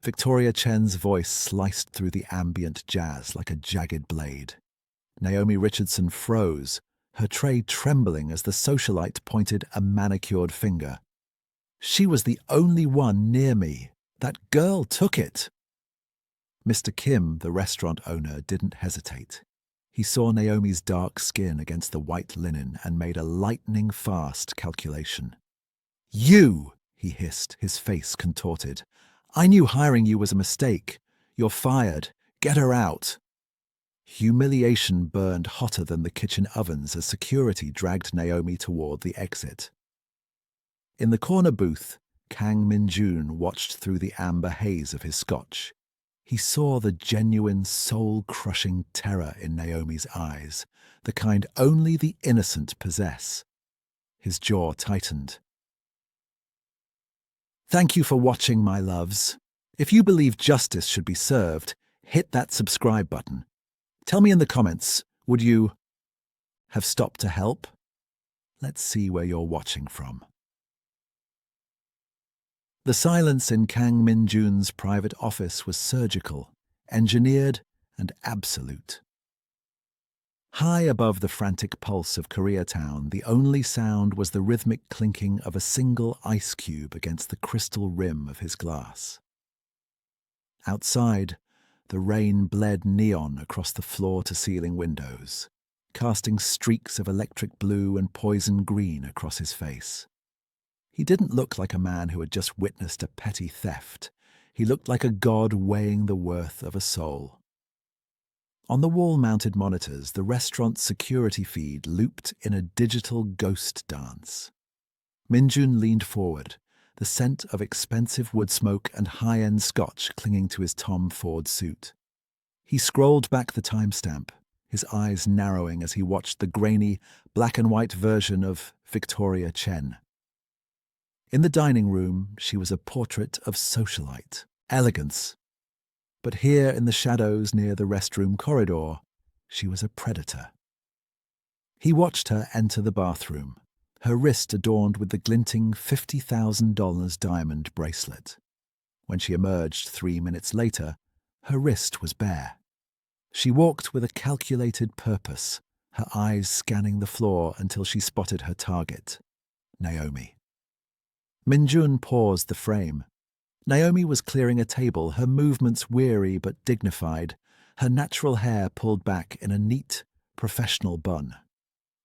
Victoria Chen's voice sliced through the ambient jazz like a jagged blade. Naomi Richardson froze, her tray trembling as the socialite pointed a manicured finger. She was the only one near me. That girl took it. Mr. Kim, the restaurant owner, didn't hesitate. He saw Naomi's dark skin against the white linen and made a lightning-fast calculation. "You!" he hissed, his face contorted. "I knew hiring you was a mistake. You're fired. Get her out." Humiliation burned hotter than the kitchen ovens as security dragged Naomi toward the exit. In the corner booth, Kang Min-jun watched through the amber haze of his scotch. He saw the genuine, soul-crushing terror in Naomi's eyes, the kind only the innocent possess. His jaw tightened. Thank you for watching, my loves. If you believe justice should be served, hit that subscribe button. Tell me in the comments, would you have stopped to help? Let's see where you're watching from. The silence in Kang Min-jun's private office was surgical, engineered, and absolute. High above the frantic pulse of Koreatown, the only sound was the rhythmic clinking of a single ice cube against the crystal rim of his glass. Outside, the rain bled neon across the floor-to-ceiling windows, casting streaks of electric blue and poison green across his face. He didn't look like a man who had just witnessed a petty theft. He looked like a god weighing the worth of a soul. On the wall-mounted monitors, the restaurant's security feed looped in a digital ghost dance. Min-jun leaned forward, the scent of expensive wood smoke and high-end scotch clinging to his Tom Ford suit. He scrolled back the timestamp, his eyes narrowing as he watched the grainy, black-and-white version of Victoria Chen. In the dining room, she was a portrait of socialite, elegance. But here in the shadows near the restroom corridor, she was a predator. He watched her enter the bathroom, her wrist adorned with the glinting $50,000 diamond bracelet. When she emerged 3 minutes later, her wrist was bare. She walked with a calculated purpose, her eyes scanning the floor until she spotted her target, Naomi. Min-jun paused the frame. Naomi was clearing a table, her movements weary but dignified, her natural hair pulled back in a neat, professional bun.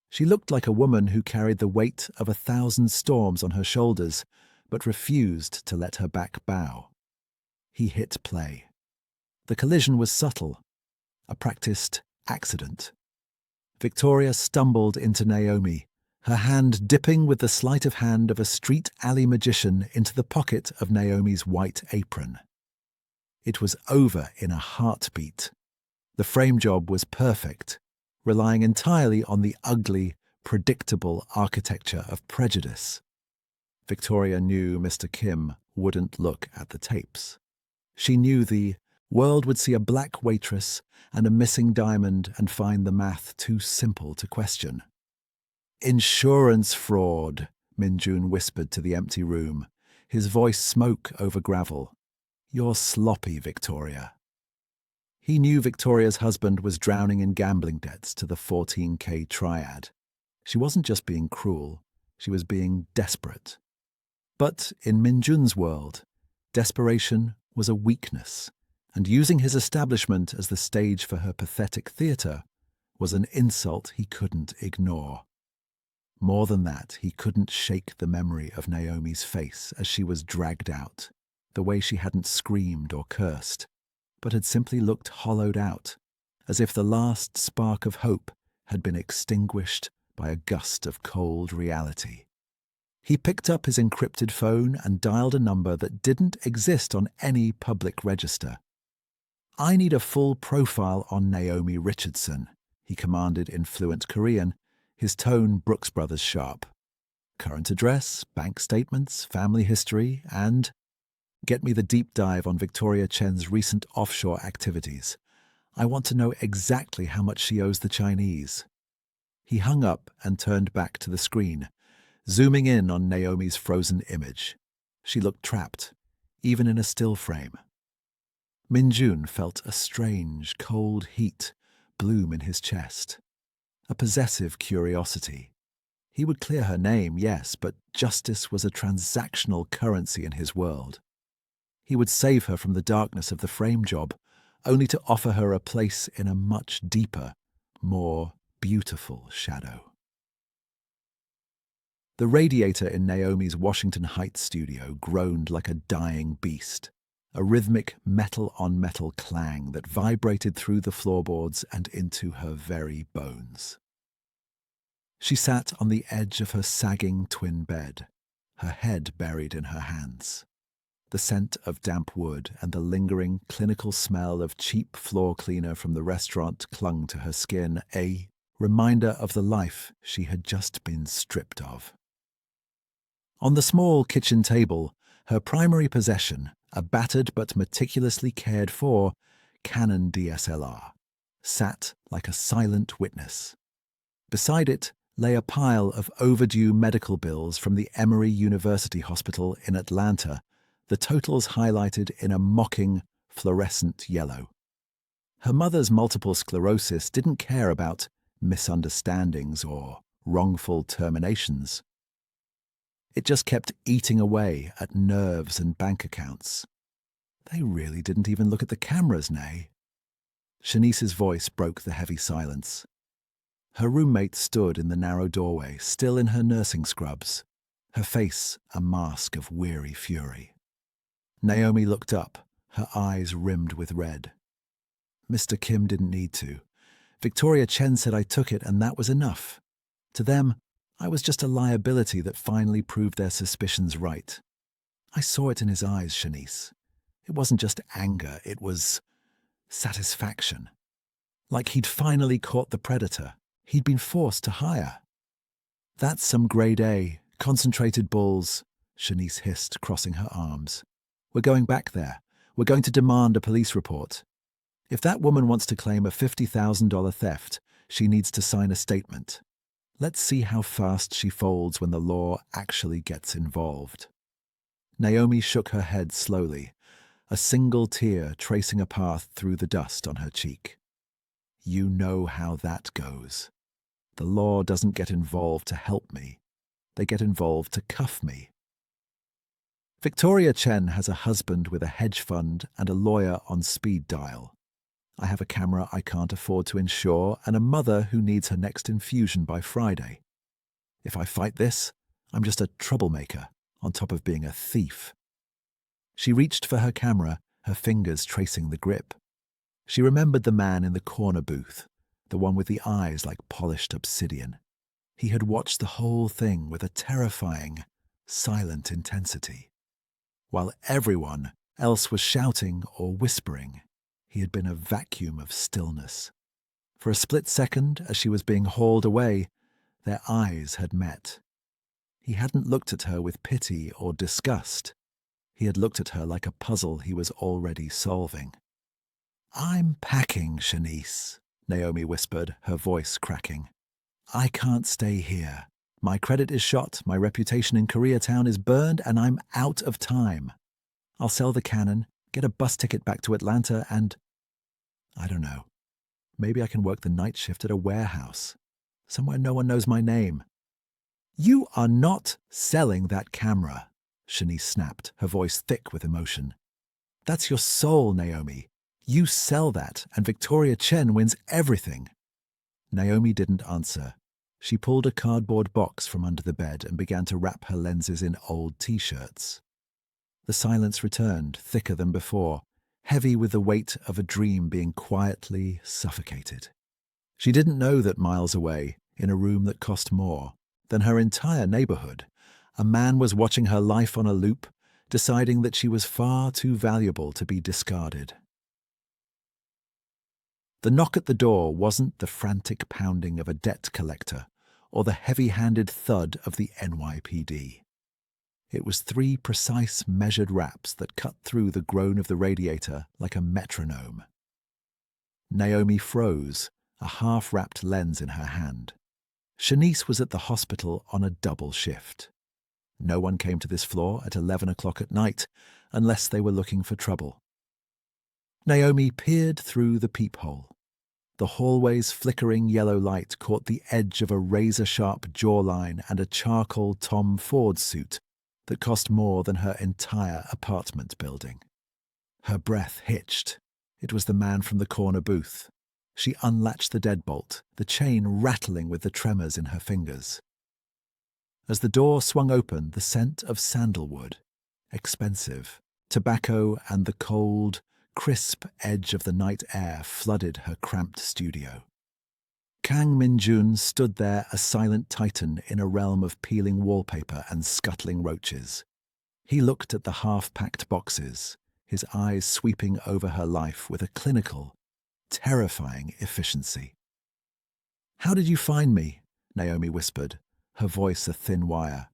She looked like a woman who carried the weight of 1,000 storms on her shoulders, but refused to let her back bow. He hit play. The collision was subtle, a practiced accident. Victoria stumbled into Naomi, her hand dipping with the sleight of hand of a street alley magician into the pocket of Naomi's white apron. It was over in a heartbeat. The frame job was perfect, relying entirely on the ugly, predictable architecture of prejudice. Victoria knew Mr. Kim wouldn't look at the tapes. She knew the world would see a black waitress and a missing diamond and find the math too simple to question. "Insurance fraud," Min-jun whispered to the empty room, his voice smoke over gravel. "You're sloppy, Victoria." He knew Victoria's husband was drowning in gambling debts to the 14K triad. She wasn't just being cruel, she was being desperate. But in Min-jun's world, desperation was a weakness, and using his establishment as the stage for her pathetic theatre was an insult he couldn't ignore. More than that, he couldn't shake the memory of Naomi's face as she was dragged out, the way she hadn't screamed or cursed, but had simply looked hollowed out, as if the last spark of hope had been extinguished by a gust of cold reality. He picked up his encrypted phone and dialed a number that didn't exist on any public register. "I need a full profile on Naomi Richardson," he commanded in fluent Korean, his tone Brooks Brothers sharp. "Current address, bank statements, family history, and get me the deep dive on Victoria Chen's recent offshore activities. I want to know exactly how much she owes the Chinese." He hung up and turned back to the screen, zooming in on Naomi's frozen image. She looked trapped, even in a still frame. Min-jun felt a strange, cold heat bloom in his chest, a possessive curiosity. He would clear her name, yes, but justice was a transactional currency in his world. He would save her from the darkness of the frame job, only to offer her a place in a much deeper, more beautiful shadow. The radiator in Naomi's Washington Heights studio groaned like a dying beast, a rhythmic metal-on-metal clang that vibrated through the floorboards and into her very bones. She sat on the edge of her sagging twin bed, her head buried in her hands. The scent of damp wood and the lingering, clinical smell of cheap floor cleaner from the restaurant clung to her skin, a reminder of the life she had just been stripped of. On the small kitchen table, her primary possession, a battered but meticulously cared for Canon DSLR, sat like a silent witness. Beside it lay a pile of overdue medical bills from the Emory University Hospital in Atlanta, the totals highlighted in a mocking, fluorescent yellow. Her mother's multiple sclerosis didn't care about misunderstandings or wrongful terminations. It just kept eating away at nerves and bank accounts. They really didn't even look at the cameras, Nay. Shanice's voice broke the heavy silence. Her roommate stood in the narrow doorway, still in her nursing scrubs, her face a mask of weary fury. Naomi looked up, her eyes rimmed with red. Mr. Kim didn't need to. Victoria Chen said I took it and that was enough. To them, I was just a liability that finally proved their suspicions right. I saw it in his eyes, Shanice. It wasn't just anger, it was satisfaction. Like he'd finally caught the predator he'd been forced to hire. That's some grade A, concentrated bulls, Shanice hissed, crossing her arms. We're going back there. We're going to demand a police report. If that woman wants to claim a $50,000 theft, she needs to sign a statement. Let's see how fast she folds when the law actually gets involved. Naomi shook her head slowly, a single tear tracing a path through the dust on her cheek. You know how that goes. The law doesn't get involved to help me. They get involved to cuff me. Victoria Chen has a husband with a hedge fund and a lawyer on speed dial. I have a camera I can't afford to insure and a mother who needs her next infusion by Friday. If I fight this, I'm just a troublemaker, on top of being a thief. She reached for her camera, her fingers tracing the grip. She remembered the man in the corner booth, the one with the eyes like polished obsidian. He had watched the whole thing with a terrifying, silent intensity. While everyone else was shouting or whispering, he had been a vacuum of stillness. For a split second, as she was being hauled away, their eyes had met. He hadn't looked at her with pity or disgust. He had looked at her like a puzzle he was already solving. I'm packing, Shanice, Naomi whispered, her voice cracking. I can't stay here. My credit is shot, my reputation in Koreatown is burned, and I'm out of time. I'll sell the Canon, get a bus ticket back to Atlanta, and I don't know. Maybe I can work the night shift at a warehouse, somewhere no one knows my name. You are not selling that camera, Shanice snapped, her voice thick with emotion. That's your soul, Naomi. You sell that, and Victoria Chen wins everything. Naomi didn't answer. She pulled a cardboard box from under the bed and began to wrap her lenses in old T-shirts. The silence returned, thicker than before, heavy with the weight of a dream being quietly suffocated. She didn't know that miles away, in a room that cost more than her entire neighborhood, a man was watching her life on a loop, deciding that she was far too valuable to be discarded. The knock at the door wasn't the frantic pounding of a debt collector or the heavy-handed thud of the NYPD. It was 3 precise, measured raps that cut through the groan of the radiator like a metronome. Naomi froze, a half-wrapped lens in her hand. Shanice was at the hospital on a double shift. No one came to this floor at 11 o'clock at night unless they were looking for trouble. Naomi peered through the peephole. The hallway's flickering yellow light caught the edge of a razor-sharp jawline and a charcoal Tom Ford suit that cost more than her entire apartment building. Her breath hitched. It was the man from the corner booth. She unlatched the deadbolt, the chain rattling with the tremors in her fingers. As the door swung open, the scent of sandalwood, expensive, tobacco and the cold, crisp edge of the night air flooded her cramped studio. Kang Min-jun stood there, a silent titan in a realm of peeling wallpaper and scuttling roaches. He looked at the half-packed boxes, his eyes sweeping over her life with a clinical, terrifying efficiency. "How did you find me?" Naomi whispered, her voice a thin wire.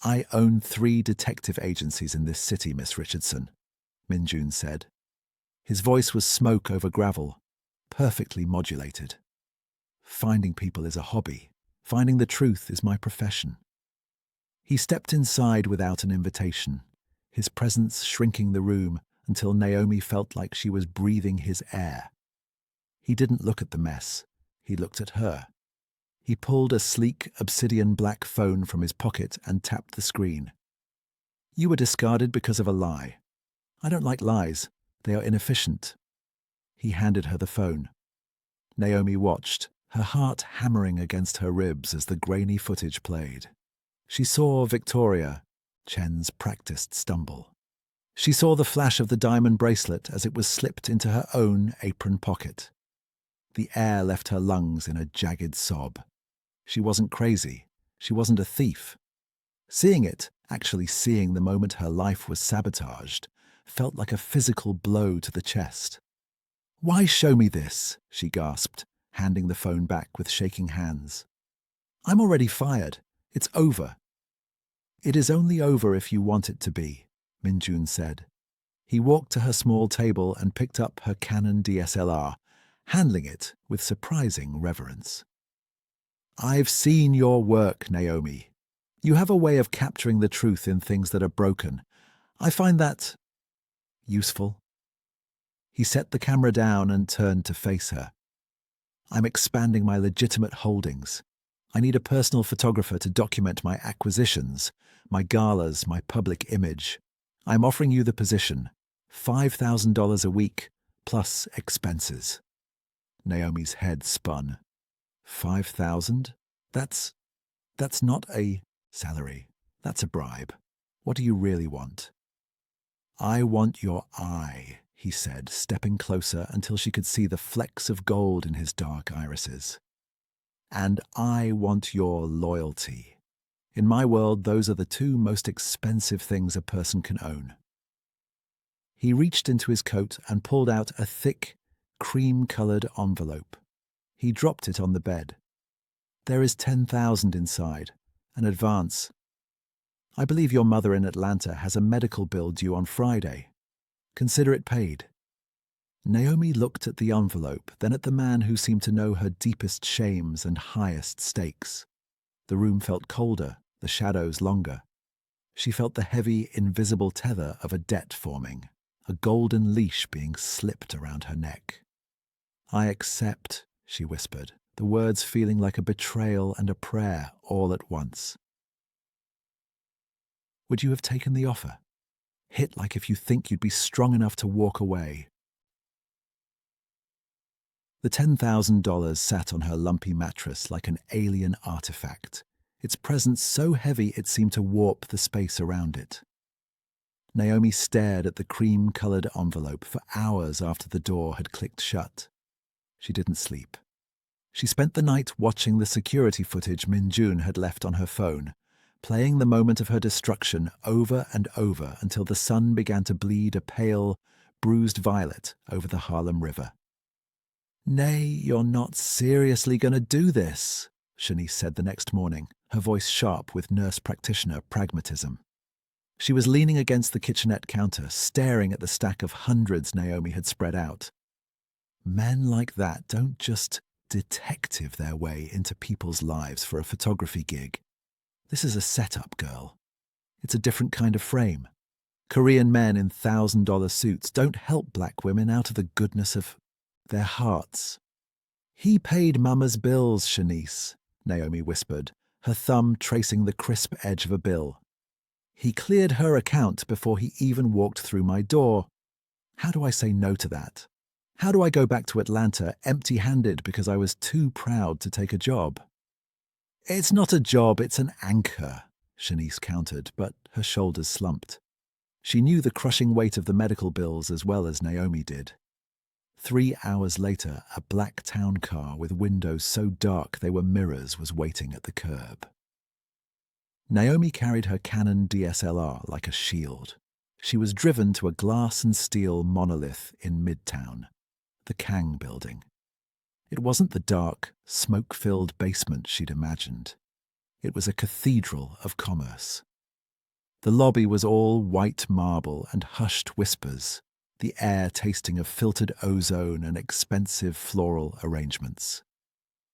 "I own 3 detective agencies in this city, Miss Richardson," Min-jun said. His voice was smoke over gravel, perfectly modulated. "Finding people is a hobby. Finding the truth is my profession." He stepped inside without an invitation, his presence shrinking the room until Naomi felt like she was breathing his air. He didn't look at the mess. He looked at her. He pulled a sleek, obsidian black phone from his pocket and tapped the screen. "You were discarded because of a lie. I don't like lies. They are inefficient." He handed her the phone. Naomi watched, her heart hammering against her ribs as the grainy footage played. She saw Victoria, Chen's practiced stumble. She saw the flash of the diamond bracelet as it was slipped into her own apron pocket. The air left her lungs in a jagged sob. She wasn't crazy. She wasn't a thief. Seeing it, actually seeing the moment her life was sabotaged, felt like a physical blow to the chest. "Why show me this?" she gasped, handing the phone back with shaking hands. "I'm already fired. It's over." "It is only over if you want it to be," Min-jun said. He walked to her small table and picked up her Canon DSLR, handling it with surprising reverence. "I've seen your work, Naomi. You have a way of capturing the truth in things that are broken. I find that useful." He set the camera down and turned to face her. "I'm expanding my legitimate holdings. I need a personal photographer to document my acquisitions, my galas, my public image. I'm offering you the position, $5,000 a week, plus expenses." Naomi's head spun. 5,000? That's not a salary. That's a bribe. What do you really want? "I want your eye," he said, stepping closer until she could see the flecks of gold in his dark irises. "And I want your loyalty. In my world, those are the 2 most expensive things a person can own." He reached into his coat and pulled out a thick, cream-colored envelope. He dropped it on the bed. "There is 10,000 inside, an advance. I believe your mother in Atlanta has a medical bill due on Friday. Consider it paid." Naomi looked at the envelope, then at the man who seemed to know her deepest shames and highest stakes. The room felt colder, the shadows longer. She felt the heavy, invisible tether of a debt forming, a golden leash being slipped around her neck. "I accept," she whispered, the words feeling like a betrayal and a prayer all at once. "Would you have taken the offer? Hit like if you think you'd be strong enough to walk away." The $10,000 sat on her lumpy mattress like an alien artifact, its presence so heavy it seemed to warp the space around it. Naomi stared at the cream-colored envelope for hours after the door had clicked shut. She didn't sleep. She spent the night watching the security footage Min-jun had left on her phone, playing the moment of her destruction over and over until the sun began to bleed a pale, bruised violet over the Harlem River. "Nay, you're not seriously going to do this," Shanice said the next morning, her voice sharp with nurse practitioner pragmatism. She was leaning against the kitchenette counter, staring at the stack of hundreds Naomi had spread out. Men like that don't just detective their way into people's lives for a photography gig. This is a setup, girl. It's a different kind of frame. Korean men in $1,000 suits don't help black women out of the goodness of their hearts. He paid Mama's bills, Shanice, Naomi whispered, her thumb tracing the crisp edge of a bill. He cleared her account before he even walked through my door. How do I say no to that? How do I go back to Atlanta empty-handed because I was too proud to take a job? It's not a job, it's an anchor, Shanice countered, but her shoulders slumped. She knew the crushing weight of the medical bills as well as Naomi did. 3 hours later, a black town car with windows so dark they were mirrors was waiting at the curb. Naomi carried her Canon DSLR like a shield. She was driven to a glass and steel monolith in Midtown, the Kang building. It wasn't the dark, smoke-filled basement she'd imagined. It was a cathedral of commerce. The lobby was all white marble and hushed whispers, the air tasting of filtered ozone and expensive floral arrangements.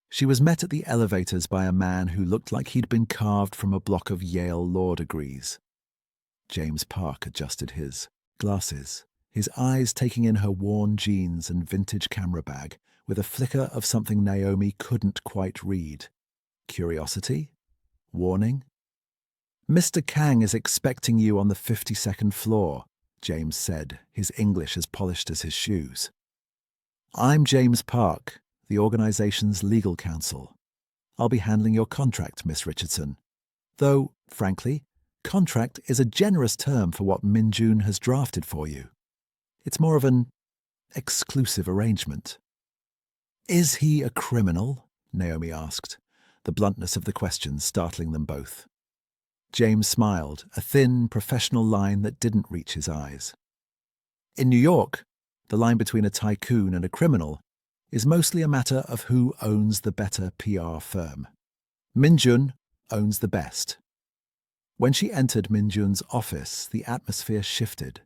She was met at the elevators by a man who looked like he'd been carved from a block of Yale law degrees. James Park adjusted his glasses, his eyes taking in her worn jeans and vintage camera bag, with a flicker of something Naomi couldn't quite read. Curiosity? Warning? "Mr. Kang is expecting you on the 52nd floor," James said, his English as polished as his shoes. "I'm James Park, the organization's legal counsel. I'll be handling your contract, Miss Richardson. Though, frankly, contract is a generous term for what Min-jun has drafted for you. It's more of an exclusive arrangement." "Is he a criminal?" Naomi asked, the bluntness of the question startling them both. James smiled, a thin, professional line that didn't reach his eyes. "In New York, the line between a tycoon and a criminal is mostly a matter of who owns the better PR firm. Min-jun owns the best." When she entered Min-jun's office, the atmosphere shifted.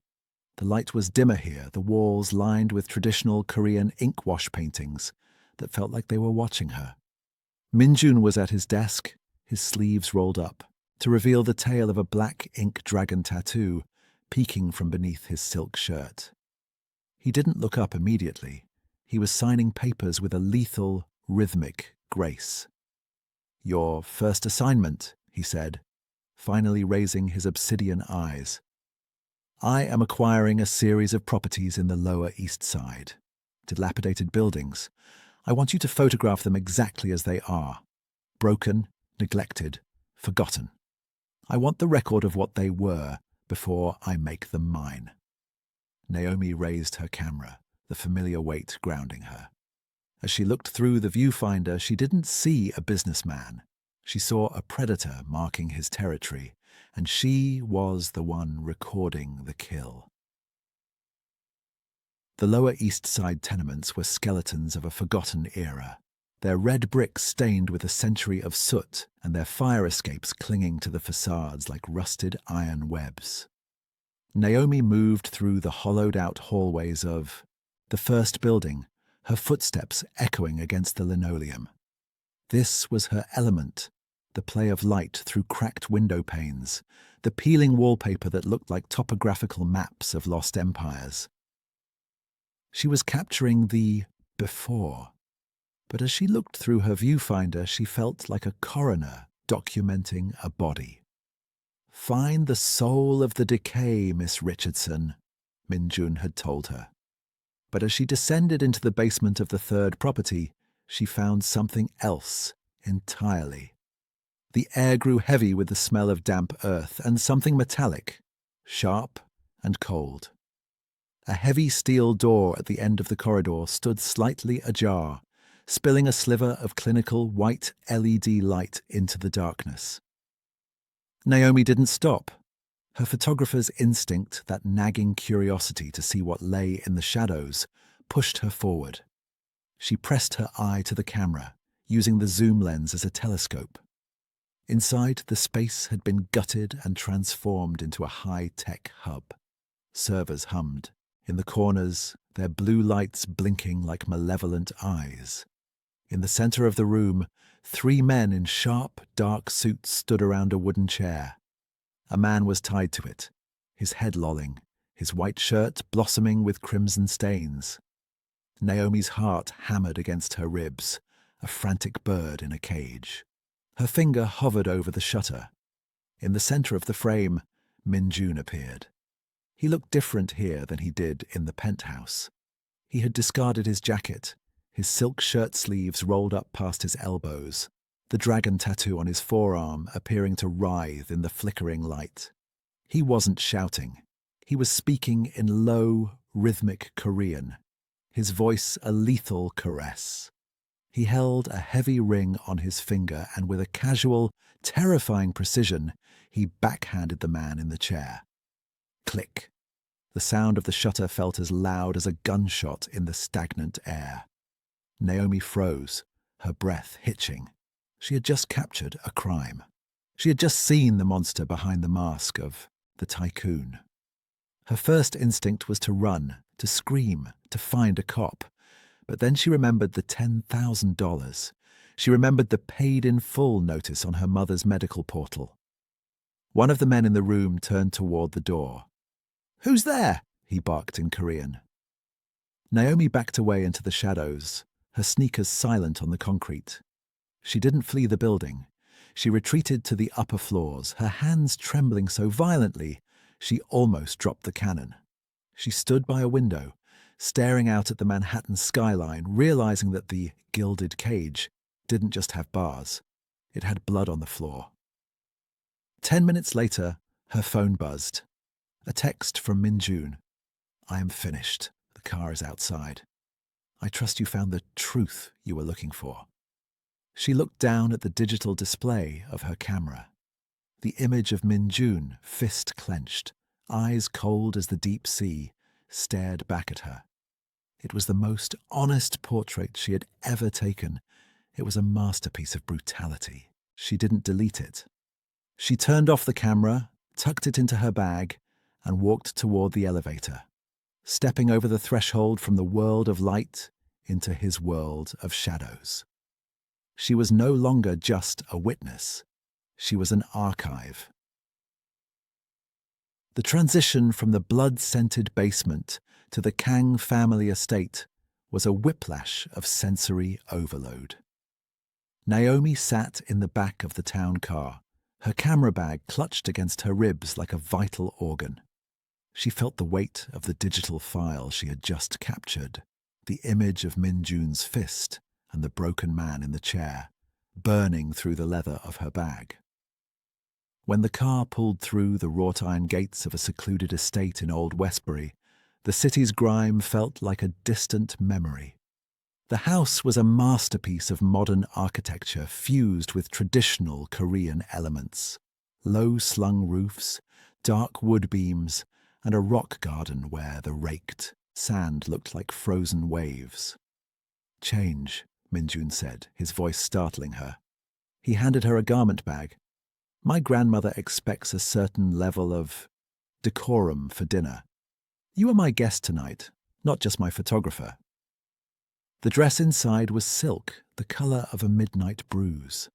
The light was dimmer here, the walls lined with traditional Korean ink wash paintings that felt like they were watching her. Min-jun was at his desk, his sleeves rolled up, to reveal the tail of a black ink dragon tattoo peeking from beneath his silk shirt. He didn't look up immediately. He was signing papers with a lethal, rhythmic grace. "Your first assignment," he said, finally raising his obsidian eyes. "I am acquiring a series of properties in the Lower East Side. Dilapidated buildings. I want you to photograph them exactly as they are. Broken, neglected, forgotten. I want the record of what they were before I make them mine." Naomi raised her camera, the familiar weight grounding her. As she looked through the viewfinder, she didn't see a businessman. She saw a predator marking his territory, and she was the one recording the kill. The Lower East Side tenements were skeletons of a forgotten era, their red bricks stained with a century of soot and their fire escapes clinging to the facades like rusted iron webs. Naomi moved through the hollowed-out hallways of the first building, her footsteps echoing against the linoleum. This was her element, the play of light through cracked window panes, the peeling wallpaper that looked like topographical maps of lost empires. She was capturing the before, but as she looked through her viewfinder, she felt like a coroner documenting a body. "Find the soul of the decay, Miss Richardson," Min-jun had told her. But as she descended into the basement of the third property, she found something else entirely. The air grew heavy with the smell of damp earth and something metallic, sharp and cold. A heavy steel door at the end of the corridor stood slightly ajar, spilling a sliver of clinical white LED light into the darkness. Naomi didn't stop. Her photographer's instinct, that nagging curiosity to see what lay in the shadows, pushed her forward. She pressed her eye to the camera, using the zoom lens as a telescope. Inside, the space had been gutted and transformed into a high-tech hub. Servers hummed. In the corners, their blue lights blinking like malevolent eyes. In the center of the room, 3 men in sharp, dark suits stood around a wooden chair. A man was tied to it, his head lolling, his white shirt blossoming with crimson stains. Naomi's heart hammered against her ribs, a frantic bird in a cage. Her finger hovered over the shutter. In the center of the frame, Min-jun appeared. He looked different here than he did in the penthouse. He had discarded his jacket, his silk shirt sleeves rolled up past his elbows, the dragon tattoo on his forearm appearing to writhe in the flickering light. He wasn't shouting. He was speaking in low, rhythmic Korean, his voice a lethal caress. He held a heavy ring on his finger and with a casual, terrifying precision, he backhanded the man in the chair. Click. The sound of the shutter felt as loud as a gunshot in the stagnant air. Naomi froze, her breath hitching. She had just captured a crime. She had just seen the monster behind the mask of the tycoon. Her first instinct was to run, to scream, to find a cop. But then she remembered the $10,000. She remembered the paid-in-full notice on her mother's medical portal. One of the men in the room turned toward the door. "Who's there?" he barked in Korean. Naomi backed away into the shadows, her sneakers silent on the concrete. She didn't flee the building. She retreated to the upper floors, her hands trembling so violently she almost dropped the cannon. She stood by a window, staring out at the Manhattan skyline, realizing that the gilded cage didn't just have bars. It had blood on the floor. 10 minutes later, her phone buzzed. A text from Min-jun. "I am finished. The car is outside. I trust you found the truth you were looking for." She looked down at the digital display of her camera. The image of Min-jun, fist clenched, eyes cold as the deep sea, stared back at her. It was the most honest portrait she had ever taken. It was a masterpiece of brutality. She didn't delete it. She turned off the camera, tucked it into her bag, and walked toward the elevator, stepping over the threshold from the world of light into his world of shadows. She was no longer just a witness. She was an archive. The transition from the blood-scented basement to the Kang family estate was a whiplash of sensory overload. Naomi sat in the back of the town car, her camera bag clutched against her ribs like a vital organ. She felt the weight of the digital file she had just captured, the image of Min-jun's fist and the broken man in the chair, burning through the leather of her bag. When the car pulled through the wrought-iron gates of a secluded estate in Old Westbury, the city's grime felt like a distant memory. The house was a masterpiece of modern architecture fused with traditional Korean elements. Low-slung roofs, dark wood beams, and a rock garden where the raked sand looked like frozen waves. "Change," Min-jun said, his voice startling her. He handed her a garment bag. "My grandmother expects a certain level of decorum for dinner. You are my guest tonight, not just my photographer." The dress inside was silk, the color of a midnight bruise.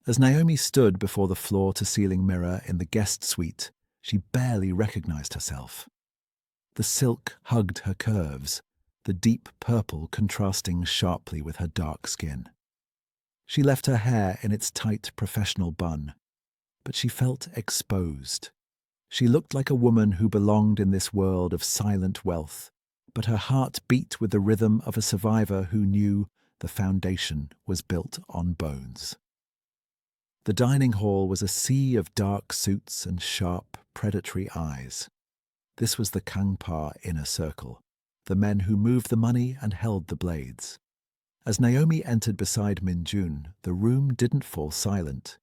As Naomi stood before the floor-to-ceiling mirror in the guest suite, she barely recognized herself. The silk hugged her curves, the deep purple contrasting sharply with her dark skin. She left her hair in its tight professional bun, but she felt exposed. She looked like a woman who belonged in this world of silent wealth, but her heart beat with the rhythm of a survivor who knew the foundation was built on bones. The dining hall was a sea of dark suits and sharp, predatory eyes. This was the Kangpa inner circle, the men who moved the money and held the blades. As Naomi entered beside Min-jun, the room didn't fall silent.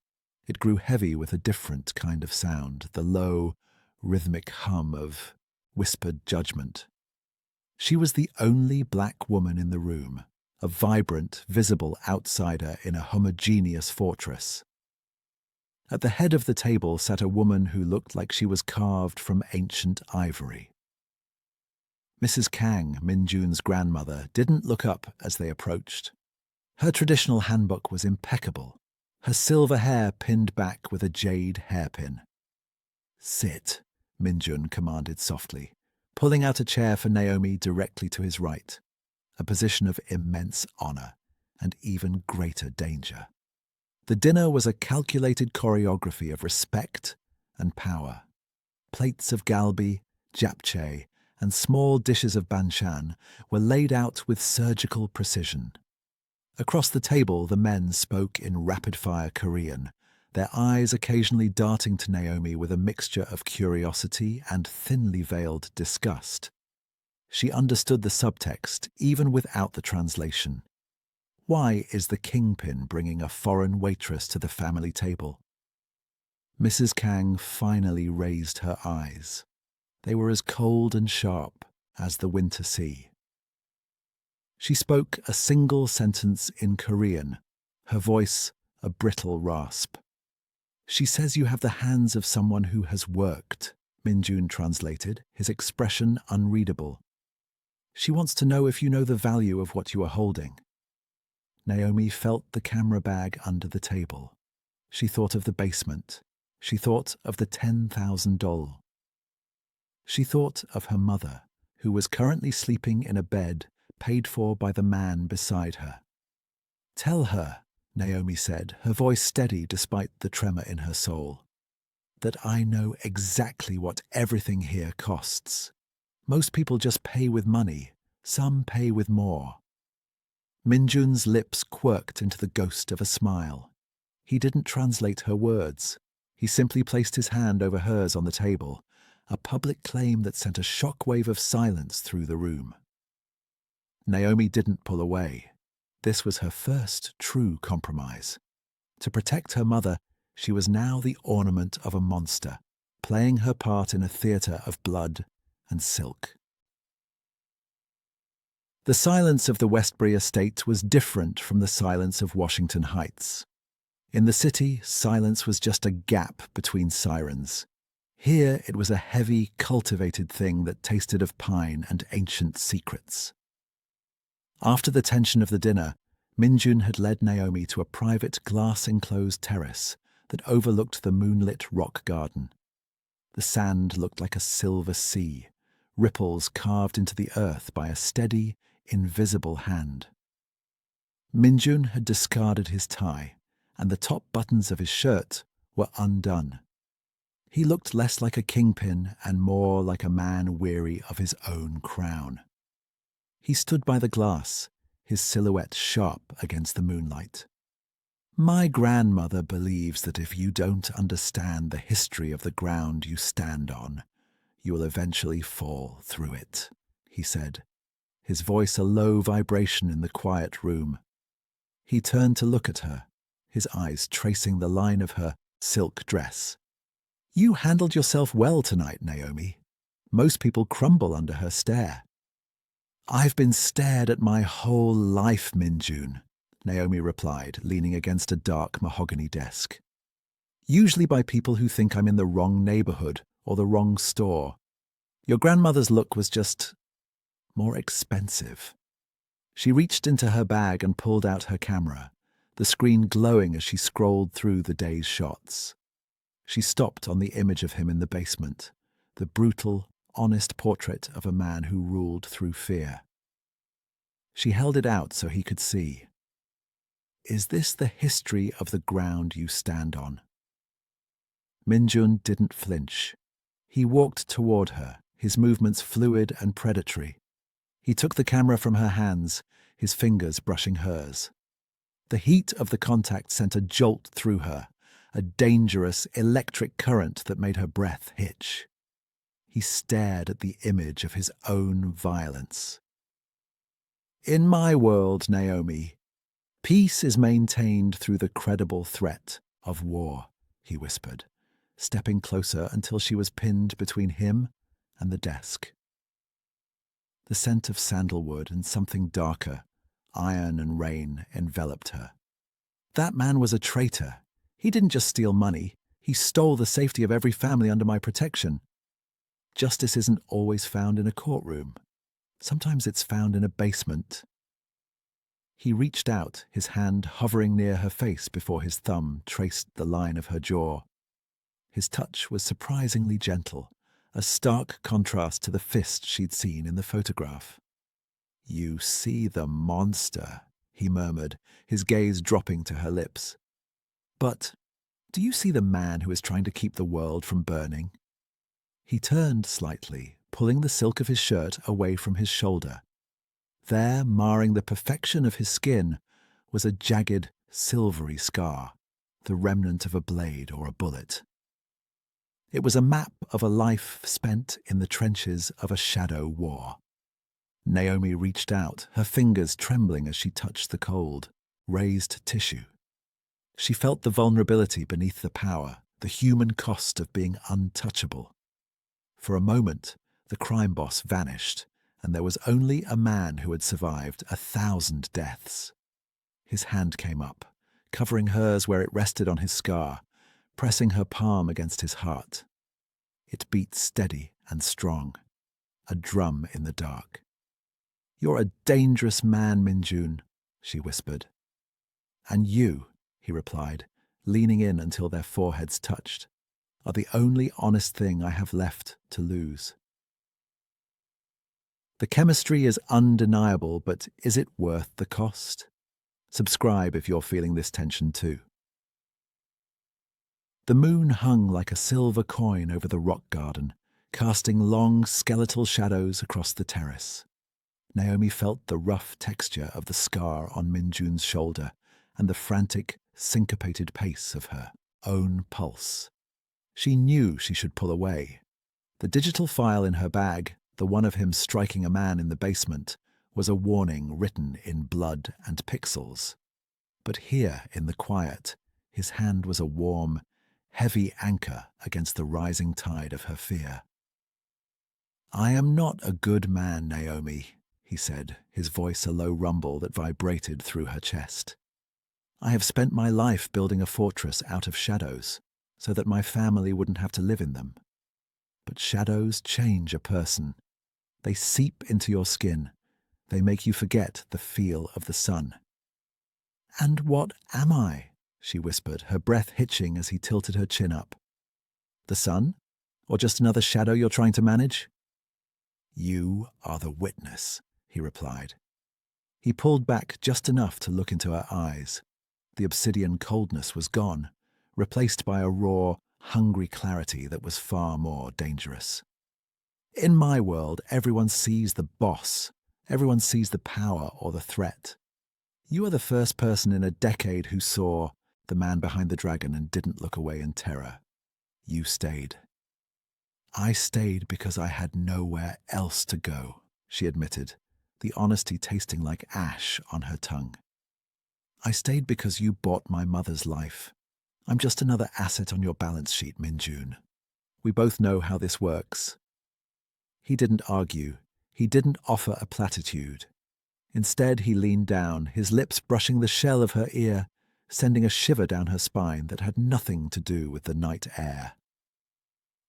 It grew heavy with a different kind of sound, the low, rhythmic hum of whispered judgment. She was the only black woman in the room, a vibrant, visible outsider in a homogeneous fortress. At the head of the table sat a woman who looked like she was carved from ancient ivory. Mrs. Kang, Min-jun's grandmother, didn't look up as they approached. Her traditional handbook was impeccable, her silver hair pinned back with a jade hairpin. "Sit," Min-jun commanded softly, pulling out a chair for Naomi directly to his right, a position of immense honor and even greater danger. The dinner was a calculated choreography of respect and power. Plates of galbi, japchae, and small dishes of banchan were laid out with surgical precision. Across the table, the men spoke in rapid-fire Korean, their eyes occasionally darting to Naomi with a mixture of curiosity and thinly veiled disgust. She understood the subtext even without the translation. Why is the kingpin bringing a foreign waitress to the family table? Mrs. Kang finally raised her eyes. They were as cold and sharp as the winter sea. She spoke a single sentence in Korean, her voice a brittle rasp. "She says you have the hands of someone who has worked," Min-jun translated, his expression unreadable. "She wants to know if you know the value of what you are holding." Naomi felt the camera bag under the table. She thought of the basement. She thought of the $10,000. She thought of her mother, who was currently sleeping in a bed paid for by the man beside her. "Tell her," Naomi said, her voice steady despite the tremor in her soul, "that I know exactly what everything here costs. Most people just pay with money. Some pay with more." Min-jun's lips quirked into the ghost of a smile. He didn't translate her words. He simply placed his hand over hers on the table, a public claim that sent a shockwave of silence through the room. Naomi didn't pull away. This was her first true compromise. To protect her mother, she was now the ornament of a monster, playing her part in a theater of blood and silk. The silence of the Westbury estate was different from the silence of Washington Heights. In the city, silence was just a gap between sirens. Here it was a heavy, cultivated thing that tasted of pine and ancient secrets. After the tension of the dinner, Min-jun had led Naomi to a private glass-enclosed terrace that overlooked the moonlit rock garden. The sand looked like a silver sea, ripples carved into the earth by a steady, invisible hand. Min-jun had discarded his tie, and the top buttons of his shirt were undone. He looked less like a kingpin and more like a man weary of his own crown. He stood by the glass, his silhouette sharp against the moonlight. "My grandmother believes that if you don't understand the history of the ground you stand on, you will eventually fall through it," he said, his voice a low vibration in the quiet room. He turned to look at her, his eyes tracing the line of her silk dress. "You handled yourself well tonight, Naomi. Most people crumble under her stare." "I've been stared at my whole life, Min-jun," Naomi replied, leaning against a dark mahogany desk. "Usually by people who think I'm in the wrong neighborhood or the wrong store. Your grandmother's look was just more expensive." She reached into her bag and pulled out her camera, the screen glowing as she scrolled through the day's shots. She stopped on the image of him in the basement, the brutal, honest portrait of a man who ruled through fear. She held it out so he could see. "Is this the history of the ground you stand on?" Min-jun didn't flinch. He walked toward her, his movements fluid and predatory. He took the camera from her hands, his fingers brushing hers. The heat of the contact sent a jolt through her, a dangerous electric current that made her breath hitch. He stared at the image of his own violence. "In my world, Naomi, peace is maintained through the credible threat of war," he whispered, stepping closer until she was pinned between him and the desk. The scent of sandalwood and something darker, iron and rain, enveloped her. "That man was a traitor. He didn't just steal money. He stole the safety of every family under my protection. Justice isn't always found in a courtroom. Sometimes it's found in a basement." He reached out, his hand hovering near her face before his thumb traced the line of her jaw. His touch was surprisingly gentle, a stark contrast to the fist she'd seen in the photograph. "You see the monster," he murmured, his gaze dropping to her lips. "But do you see the man who is trying to keep the world from burning?" He turned slightly, pulling the silk of his shirt away from his shoulder. There, marring the perfection of his skin, was a jagged, silvery scar, the remnant of a blade or a bullet. It was a map of a life spent in the trenches of a shadow war. Naomi reached out, her fingers trembling as she touched the cold, raised tissue. She felt the vulnerability beneath the power, the human cost of being untouchable. For a moment, the crime boss vanished, and there was only a man who had survived 1,000 deaths. His hand came up, covering hers where it rested on his scar, pressing her palm against his heart. It beat steady and strong, a drum in the dark. "You're a dangerous man, Min-jun," she whispered. "And you," he replied, leaning in until their foreheads touched, "are the only honest thing I have left to lose." The chemistry is undeniable, but is it worth the cost? Subscribe if you're feeling this tension too. The moon hung like a silver coin over the rock garden, casting long skeletal shadows across the terrace. Naomi felt the rough texture of the scar on Min-jun's shoulder and the frantic, syncopated pace of her own pulse. She knew she should pull away. The digital file in her bag, the one of him striking a man in the basement, was a warning written in blood and pixels. But here, in the quiet, his hand was a warm, heavy anchor against the rising tide of her fear. "I am not a good man, Naomi," he said, his voice a low rumble that vibrated through her chest. "I have spent my life building a fortress out of shadows, so that my family wouldn't have to live in them. But shadows change a person. They seep into your skin. They make you forget the feel of the sun." "And what am I?" she whispered, her breath hitching as he tilted her chin up. "The sun? Or just another shadow you're trying to manage?" "You are the witness," he replied. He pulled back just enough to look into her eyes. The obsidian coldness was gone, replaced by a raw, hungry clarity that was far more dangerous. "In my world, everyone sees the boss. Everyone sees the power or the threat. You are the first person in a decade who saw the man behind the dragon and didn't look away in terror. You stayed." "I stayed because I had nowhere else to go," she admitted, the honesty tasting like ash on her tongue. "I stayed because you bought my mother's life. I'm just another asset on your balance sheet, Min-jun. We both know how this works." He didn't argue. He didn't offer a platitude. Instead, he leaned down, his lips brushing the shell of her ear, sending a shiver down her spine that had nothing to do with the night air.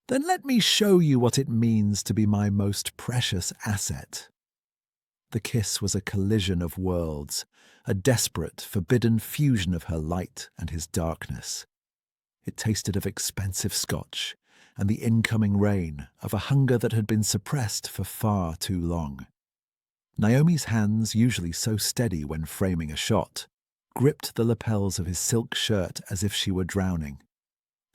"Then let me show you what it means to be my most precious asset." The kiss was a collision of worlds, a desperate, forbidden fusion of her light and his darkness. It tasted of expensive scotch and the incoming rain, of a hunger that had been suppressed for far too long. Naomi's hands, usually so steady when framing a shot, gripped the lapels of his silk shirt as if she were drowning.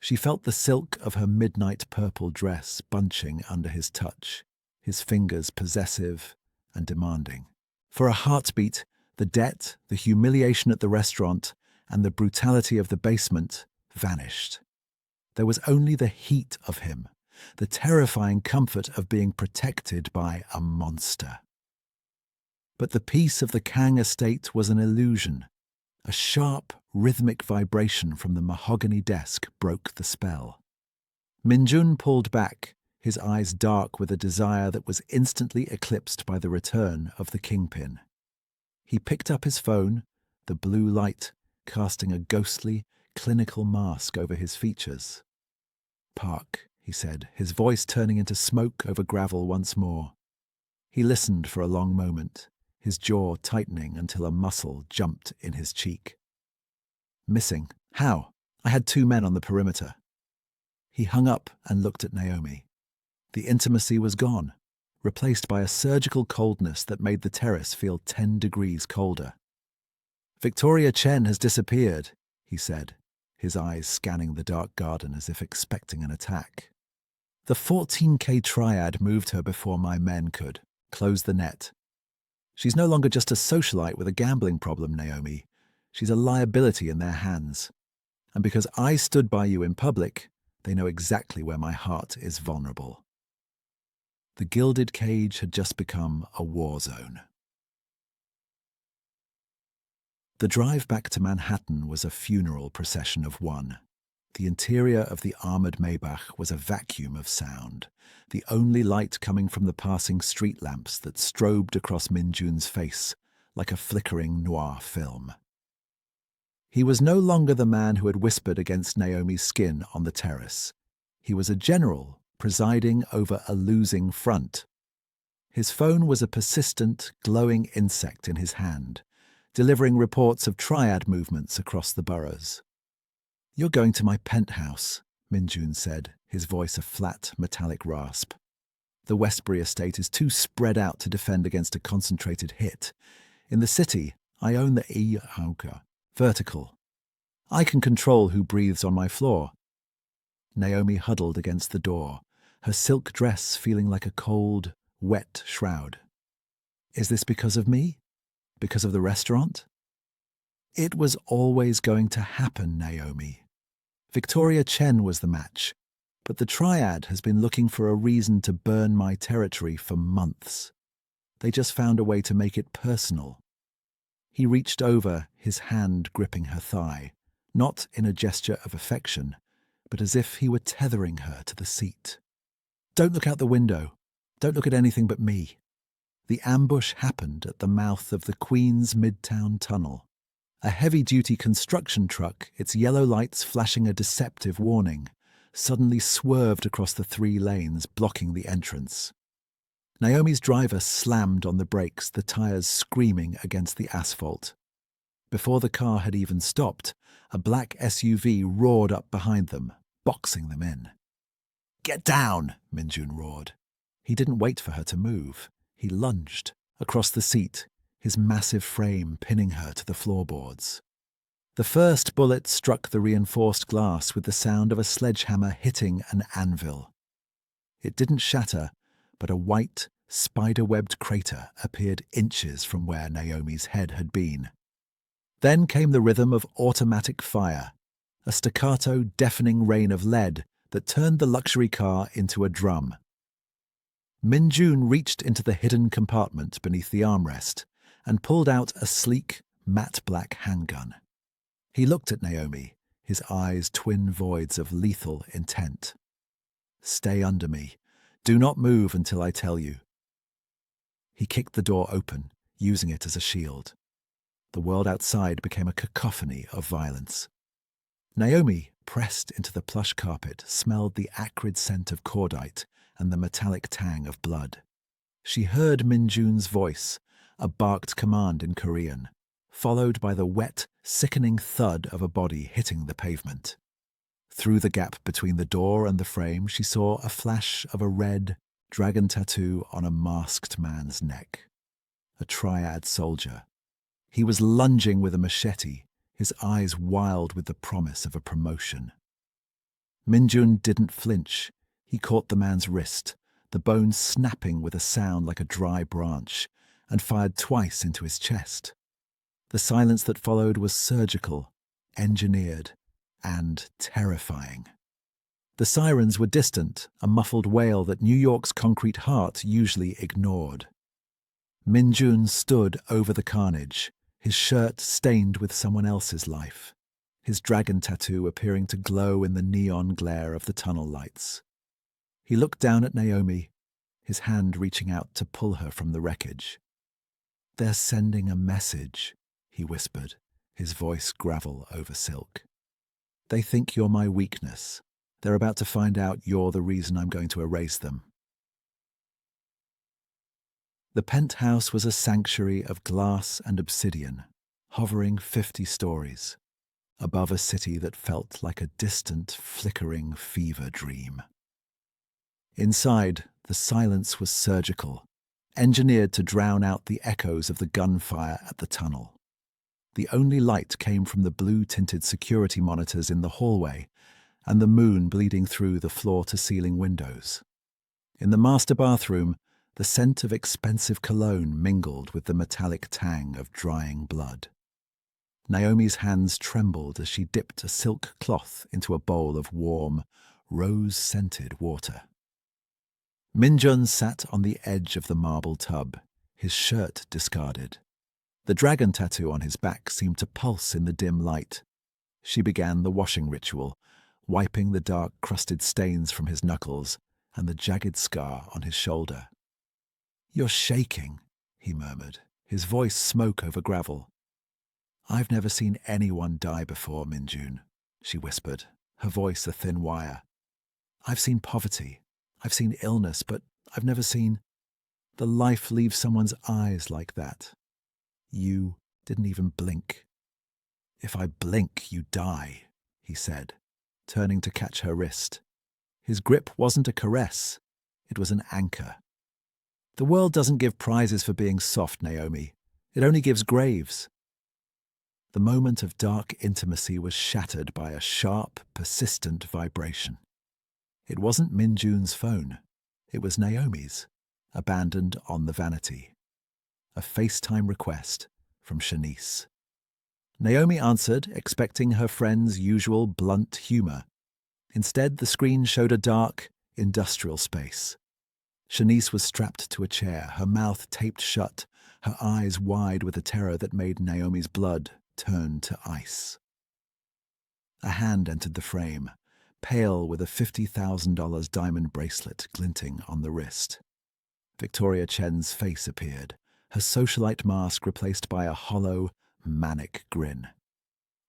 She felt the silk of her midnight purple dress bunching under his touch, his fingers possessive and demanding. For a heartbeat, the debt, the humiliation at the restaurant, and the brutality of the basement vanished. There was only the heat of him, the terrifying comfort of being protected by a monster. But the peace of the Kang estate was an illusion. A sharp, rhythmic vibration from the mahogany desk broke the spell. Min-jun pulled back, his eyes dark with a desire that was instantly eclipsed by the return of the kingpin. He picked up his phone, the blue light casting a ghostly, clinical mask over his features. "Park," he said, his voice turning into smoke over gravel once more. He listened for a long moment, his jaw tightening until a muscle jumped in his cheek. "Missing? How? I had 2 men on the perimeter." He hung up and looked at Naomi. The intimacy was gone, replaced by a surgical coldness that made the terrace feel 10 degrees colder. "Victoria Chen has disappeared," he said, his eyes scanning the dark garden as if expecting an attack. "The 14K triad moved her before my men could. Close the net. She's no longer just a socialite with a gambling problem, Naomi. She's a liability in their hands. And because I stood by you in public, they know exactly where my heart is vulnerable." The gilded cage had just become a war zone. The drive back to Manhattan was a funeral procession of one. The interior of the armored Maybach was a vacuum of sound, the only light coming from the passing street lamps that strobed across Min-jun's face like a flickering noir film. He was no longer the man who had whispered against Naomi's skin on the terrace. He was a general presiding over a losing front. His phone was a persistent, glowing insect in his hand, delivering reports of triad movements across the boroughs. "You're going to my penthouse," Min-jun said, his voice a flat, metallic rasp. "The Westbury estate is too spread out to defend against a concentrated hit. In the city, I own the E-Auka, vertical. I can control who breathes on my floor." Naomi huddled against the door, her silk dress feeling like a cold, wet shroud. "Is this because of me? Because of the restaurant?" "It was always going to happen, Naomi. Victoria Chen was the match, but the triad has been looking for a reason to burn my territory for months. They just found a way to make it personal." He reached over, his hand gripping her thigh, not in a gesture of affection, but as if he were tethering her to the seat. "Don't look out the window. Don't look at anything but me." The ambush happened at the mouth of the Queens Midtown Tunnel. A heavy-duty construction truck, its yellow lights flashing a deceptive warning, suddenly swerved across the 3 lanes, blocking the entrance. Naomi's driver slammed on the brakes, the tires screaming against the asphalt. Before the car had even stopped, a black SUV roared up behind them, boxing them in. "Get down!" Min-jun roared. He didn't wait for her to move. He lunged across the seat, his massive frame pinning her to the floorboards. The first bullet struck the reinforced glass with the sound of a sledgehammer hitting an anvil. It didn't shatter, but a white, spider-webbed crater appeared inches from where Naomi's head had been. Then came the rhythm of automatic fire, a staccato, deafening rain of lead that turned the luxury car into a drum. Min-jun reached into the hidden compartment beneath the armrest and pulled out a sleek, matte black handgun. He looked at Naomi, his eyes twin voids of lethal intent. "Stay under me. Do not move until I tell you." He kicked the door open, using it as a shield. The world outside became a cacophony of violence. Naomi, pressed into the plush carpet, smelled the acrid scent of cordite and the metallic tang of blood. She heard Min-jun's voice, a barked command in Korean, followed by the wet, sickening thud of a body hitting the pavement. Through the gap between the door and the frame, she saw a flash of a red dragon tattoo on a masked man's neck. A triad soldier. He was lunging with a machete, his eyes wild with the promise of a promotion. Min-jun didn't flinch. He caught the man's wrist, the bone snapping with a sound like a dry branch, and fired twice into his chest. The silence that followed was surgical, engineered, and terrifying. The sirens were distant, a muffled wail that New York's concrete heart usually ignored. Min-jun stood over the carnage, his shirt stained with someone else's life, his dragon tattoo appearing to glow in the neon glare of the tunnel lights. He looked down at Naomi, his hand reaching out to pull her from the wreckage. "They're sending a message," he whispered, his voice gravel over silk. "They think you're my weakness. They're about to find out you're the reason I'm going to erase them." The penthouse was a sanctuary of glass and obsidian, hovering 50 stories, above a city that felt like a distant, flickering fever dream. Inside, the silence was surgical, engineered to drown out the echoes of the gunfire at the tunnel. The only light came from the blue-tinted security monitors in the hallway and the moon bleeding through the floor-to-ceiling windows. In the master bathroom, the scent of expensive cologne mingled with the metallic tang of drying blood. Naomi's hands trembled as she dipped a silk cloth into a bowl of warm, rose-scented water. Min-jun sat on the edge of the marble tub, his shirt discarded. The dragon tattoo on his back seemed to pulse in the dim light. She began the washing ritual, wiping the dark, crusted stains from his knuckles and the jagged scar on his shoulder. "You're shaking," he murmured, his voice smoke over gravel. "I've never seen anyone die before, Min-jun," she whispered, her voice a thin wire. "I've seen poverty, I've seen illness, but I've never seen the life leave someone's eyes like that. You didn't even blink." "If I blink, you die," he said, turning to catch her wrist. His grip wasn't a caress, it was an anchor. "The world doesn't give prizes for being soft, Naomi. It only gives graves." The moment of dark intimacy was shattered by a sharp, persistent vibration. It wasn't Min-jun's phone. It was Naomi's, abandoned on the vanity. A FaceTime request from Shanice. Naomi answered, expecting her friend's usual blunt humor. Instead, the screen showed a dark, industrial space. Shanice was strapped to a chair, her mouth taped shut, her eyes wide with a terror that made Naomi's blood turn to ice. A hand entered the frame, pale with a $50,000 diamond bracelet glinting on the wrist. Victoria Chen's face appeared, her socialite mask replaced by a hollow, manic grin.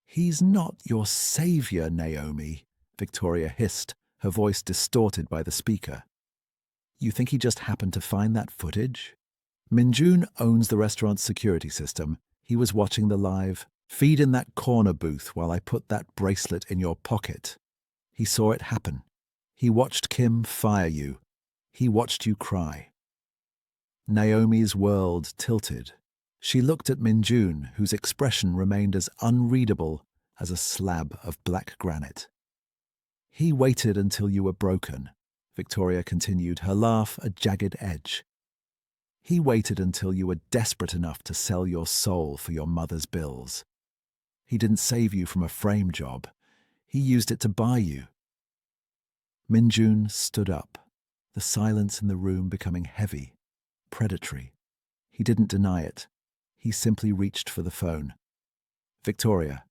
"He's not your savior, Naomi," Victoria hissed, her voice distorted by the speaker. "You think he just happened to find that footage? Min-jun owns the restaurant's security system. He was watching the live feed in that corner booth while I put that bracelet in your pocket. He saw it happen. He watched Kim fire you. He watched you cry." Naomi's world tilted. She looked at Min-jun, whose expression remained as unreadable as a slab of black granite. "He waited until you were broken," Victoria continued, her laugh a jagged edge. "He waited until you were desperate enough to sell your soul for your mother's bills. He didn't save you from a frame job. He used it to buy you." Min-jun stood up, the silence in the room becoming heavy, predatory. He didn't deny it. He simply reached for the phone. "Victoria,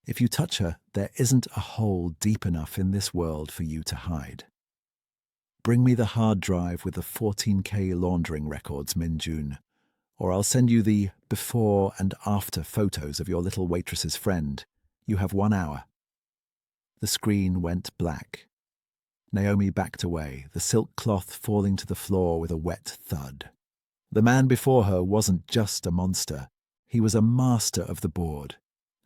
if you touch her, there isn't a hole deep enough in this world for you to hide. Bring me the hard drive with the 14K laundering records, Min-jun, or I'll send you the before and after photos of your little waitress's friend. You have 1 hour." The screen went black. Naomi backed away, the silk cloth falling to the floor with a wet thud. The man before her wasn't just a monster. He was a master of the board,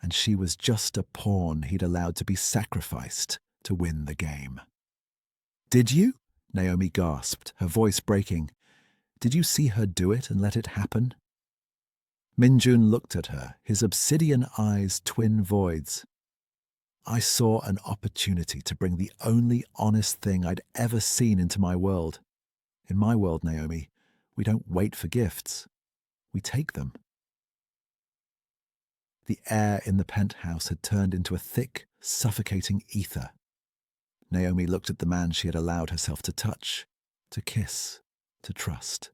and she was just a pawn he'd allowed to be sacrificed to win the game. "Did you?" Naomi gasped, her voice breaking. "Did you see her do it and let it happen?" Min-jun looked at her, his obsidian eyes twin voids. "I saw an opportunity to bring the only honest thing I'd ever seen into my world. In my world, Naomi, we don't wait for gifts. We take them." The air in the penthouse had turned into a thick, suffocating ether. Naomi looked at the man she had allowed herself to touch, to kiss, to trust.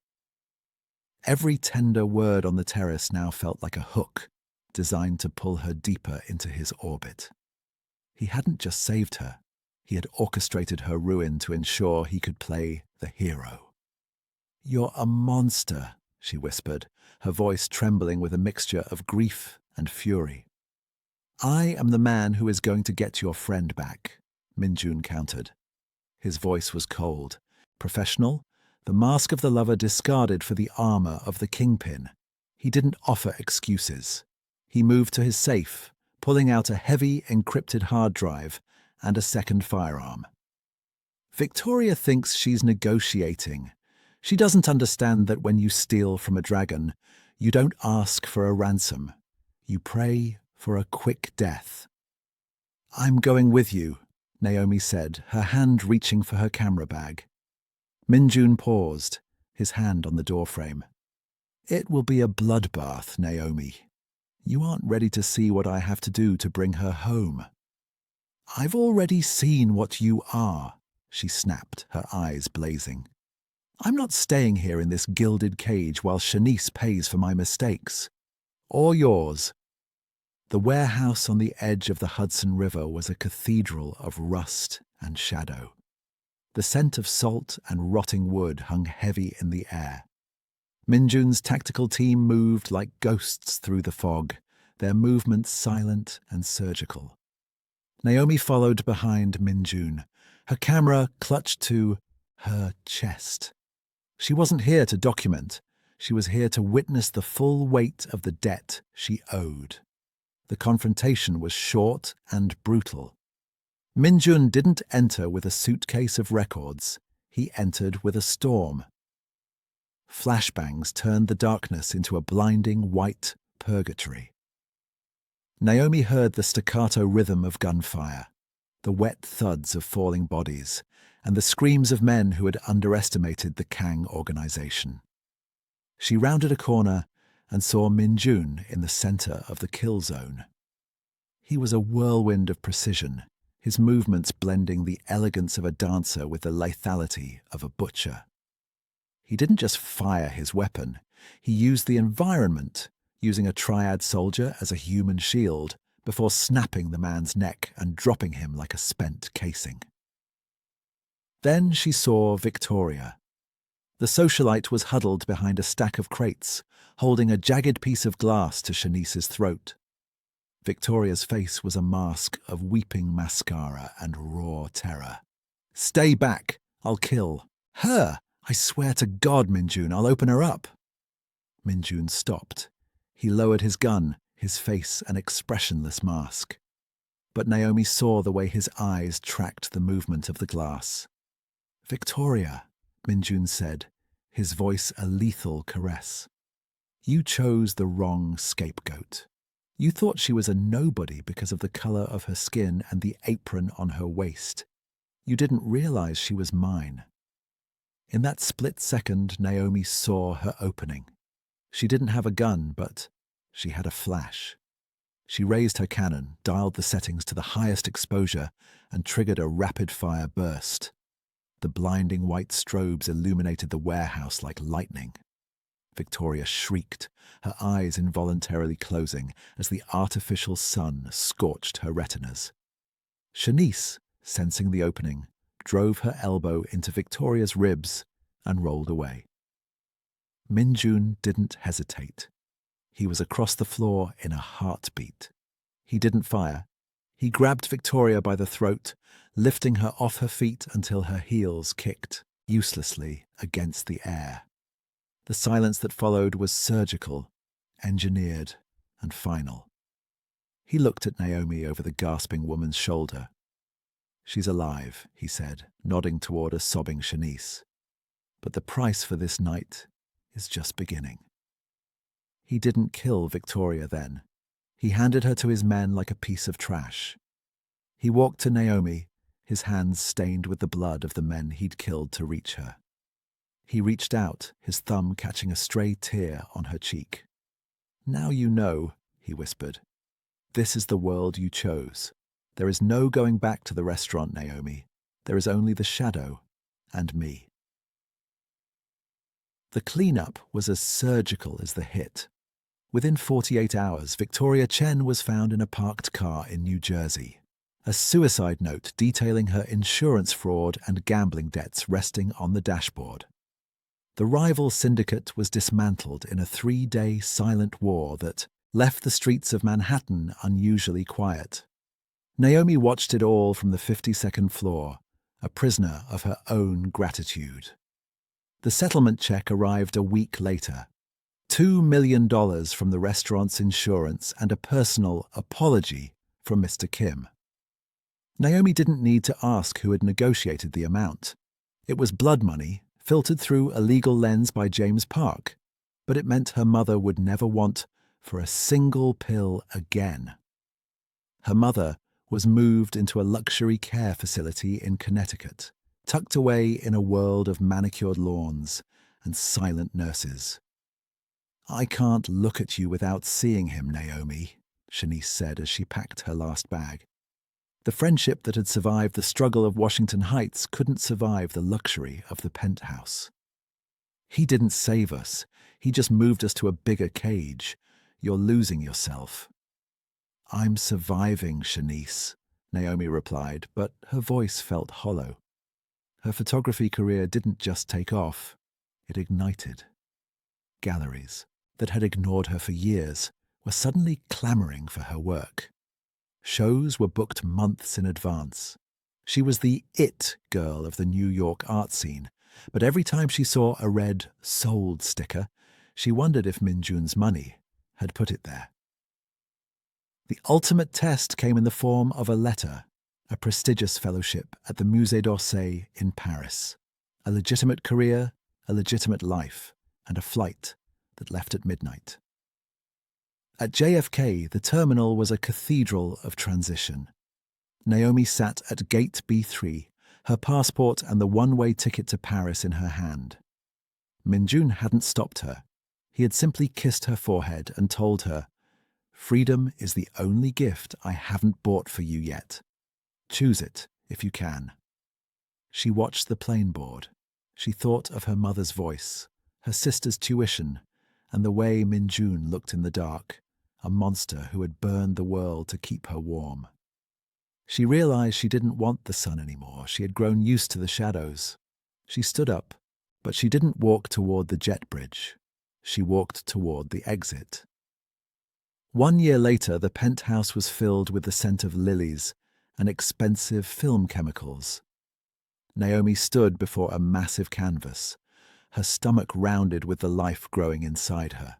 Every tender word on the terrace now felt like a hook, designed to pull her deeper into his orbit. He hadn't just saved her, he had orchestrated her ruin to ensure he could play the hero. "You're a monster," she whispered, her voice trembling with a mixture of grief and fury. "I am the man who is going to get your friend back," Min-jun countered. His voice was cold, professional, the mask of the lover discarded for the armor of the kingpin. He didn't offer excuses. He moved to his safe, pulling out a heavy, encrypted hard drive and a second firearm. Victoria thinks she's negotiating. She doesn't understand that when you steal from a dragon, you don't ask for a ransom. You pray for a quick death. "I'm going with you," Naomi said, her hand reaching for her camera bag. Min-jun paused, his hand on the doorframe. "It will be a bloodbath, Naomi. You aren't ready to see what I have to do to bring her home." "I've already seen what you are," she snapped, her eyes blazing. "I'm not staying here in this gilded cage while Shanice pays for my mistakes. Or yours." The warehouse on the edge of the Hudson River was a cathedral of rust and shadow. The scent of salt and rotting wood hung heavy in the air. Min-jun's tactical team moved like ghosts through the fog, their movements silent and surgical. Naomi followed behind Min-jun, her camera clutched to her chest. She wasn't here to document. She was here to witness the full weight of the debt she owed. The confrontation was short and brutal. Min-jun didn't enter with a suitcase of records. He entered with a storm. Flashbangs turned the darkness into a blinding white purgatory. Naomi heard the staccato rhythm of gunfire, the wet thuds of falling bodies, and the screams of men who had underestimated the Kang organization. She rounded a corner and saw Min-jun in the center of the kill zone. He was a whirlwind of precision, his movements blending the elegance of a dancer with the lethality of a butcher. He didn't just fire his weapon, he used the environment, using a triad soldier as a human shield, before snapping the man's neck and dropping him like a spent casing. Then she saw Victoria. The socialite was huddled behind a stack of crates, holding a jagged piece of glass to Shanice's throat. Victoria's face was a mask of weeping mascara and raw terror. "Stay back! I'll kill her! I swear to God, Min-jun, I'll open her up!" Min-jun stopped. He lowered his gun, his face an expressionless mask. But Naomi saw the way his eyes tracked the movement of the glass. "Victoria," Min-jun said, his voice a lethal caress. "You chose the wrong scapegoat. You thought she was a nobody because of the color of her skin and the apron on her waist. You didn't realize she was mine." In that split second, Naomi saw her opening. She didn't have a gun, but she had a flash. She raised her cannon, dialed the settings to the highest exposure, and triggered a rapid-fire burst. The blinding white strobes illuminated the warehouse like lightning. Victoria shrieked, her eyes involuntarily closing as the artificial sun scorched her retinas. Shanice, sensing the opening, drove her elbow into Victoria's ribs and rolled away. Min-jun didn't hesitate. He was across the floor in a heartbeat. He didn't fire. He grabbed Victoria by the throat, lifting her off her feet until her heels kicked uselessly against the air. The silence that followed was surgical, engineered, and final. He looked at Naomi over the gasping woman's shoulder. "She's alive," he said, nodding toward a sobbing Shanice. "But the price for this night is just beginning." He didn't kill Victoria then. He handed her to his men like a piece of trash. He walked to Naomi, his hands stained with the blood of the men he'd killed to reach her. He reached out, his thumb catching a stray tear on her cheek. "Now you know," he whispered. "This is the world you chose. There is no going back to the restaurant, Naomi. There is only the shadow and me." The cleanup was as surgical as the hit. Within 48 hours, Victoria Chen was found in a parked car in New Jersey. A suicide note detailing her insurance fraud and gambling debts resting on the dashboard. The rival syndicate was dismantled in a 3-day silent war that left the streets of Manhattan unusually quiet. Naomi watched it all from the 52nd floor, a prisoner of her own gratitude. The settlement check arrived a week later. $2 million from the restaurant's insurance and a personal apology from Mr. Kim. Naomi didn't need to ask who had negotiated the amount. It was blood money, filtered through a legal lens by James Park, but it meant her mother would never want for a single pill again. Her mother was moved into a luxury care facility in Connecticut, tucked away in a world of manicured lawns and silent nurses. "I can't look at you without seeing him, Naomi," Shanice said as she packed her last bag. The friendship that had survived the struggle of Washington Heights couldn't survive the luxury of the penthouse. "He didn't save us. He just moved us to a bigger cage. You're losing yourself." "I'm surviving, Shanice," Naomi replied, but her voice felt hollow. Her photography career didn't just take off, it ignited. Galleries that had ignored her for years were suddenly clamoring for her work. Shows were booked months in advance. She was the it girl of the New York art scene, but every time she saw a red "sold" sticker, she wondered if Min-jun's money had put it there. The ultimate test came in the form of a letter, a prestigious fellowship at the Musée d'Orsay in Paris, a legitimate career, a legitimate life, and a flight that left at midnight. At JFK, the terminal was a cathedral of transition. Naomi sat at Gate B3, her passport and the one-way ticket to Paris in her hand. Min-jun hadn't stopped her. He had simply kissed her forehead and told her, "Freedom is the only gift I haven't bought for you yet. Choose it if you can." She watched the plane board. She thought of her mother's voice, her sister's tuition, and the way Min-jun looked in the dark, a monster who had burned the world to keep her warm. She realized she didn't want the sun anymore. She had grown used to the shadows. She stood up, but she didn't walk toward the jet bridge. She walked toward the exit. 1 year later, the penthouse was filled with the scent of lilies and expensive film chemicals. Naomi stood before a massive canvas, her stomach rounded with the life growing inside her.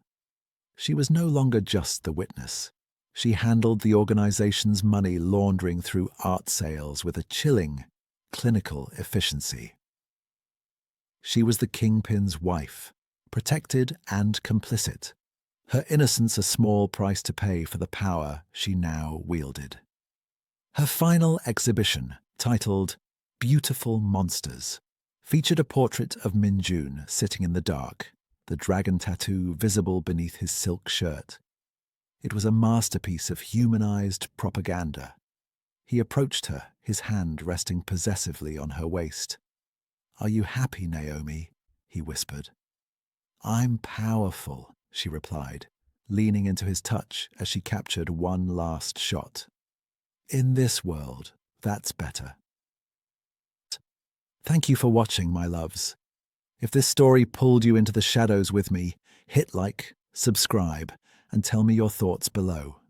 She was no longer just the witness. She handled the organization's money laundering through art sales with a chilling, clinical efficiency. She was the kingpin's wife, protected and complicit, her innocence a small price to pay for the power she now wielded. Her final exhibition, titled "Beautiful Monsters," featured a portrait of Min-jun sitting in the dark, the dragon tattoo visible beneath his silk shirt. It was a masterpiece of humanized propaganda. He approached her, his hand resting possessively on her waist. "Are you happy, Naomi?" he whispered. "I'm powerful," she replied, leaning into his touch as she captured one last shot. "In this world, that's better." Thank you for watching, my loves. If this story pulled you into the shadows with me, hit like, subscribe, and tell me your thoughts below.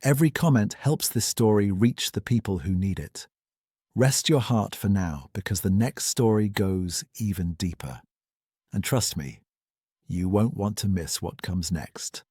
Every comment helps this story reach the people who need it. Rest your heart for now, because the next story goes even deeper. And trust me, you won't want to miss what comes next.